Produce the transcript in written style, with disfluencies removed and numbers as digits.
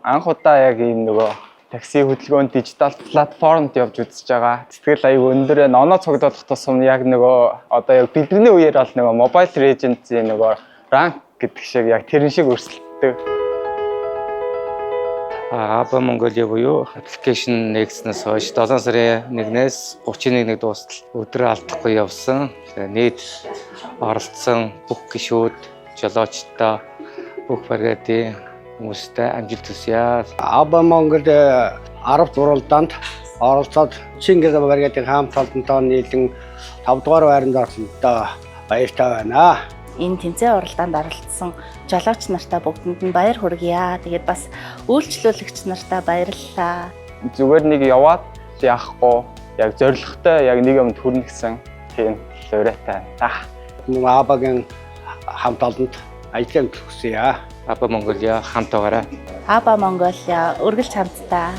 Анх удаа яг ийм нөгөө такси хөдөлгөөнд дижитал платформд явж үзэж байгаа. Сэтгэл аяг өндөр оноо цогцолох тусам яг нөгөө одоо яг бидний үеэр бол нөгөө Mobile Legends-ийн нөгөө ранк гэдэг шиг яг тэрэн шиг өрсөлддөг. Aba Mongolia буюу аппликейшн нэгснээс хойш 7 сарын 1-ээс 31-нд дуустал өдрөө алдахгүй явсан. Нийт оролцсон бүх гишүүд, жолоочтой, бүх бригадын хүмүүстэй амжилт хүсье. Aba Mongolia 10 зуралдаанд оролцоод Чингис бригадын хамт олонтой нийлэн 5 дугаар байранд орсонтой баяртай байна. Энэ тэмцээн уралдаанд оролцсон жолооч нартай бүгдэнд нь баяр хүргье. Тэгээд бас үйлчлүүлэгч нартай баярлалаа. Зүгээр нэг яваад яахгүй яг зоригтой яг нэг юмд хүрнэ гэсэн тийм лауреатай байна. Абагийн хамт олонд ажил хүсье. Aba Mongolia хамтаагаараа. Aba Mongolia үргэлж хамтдаа.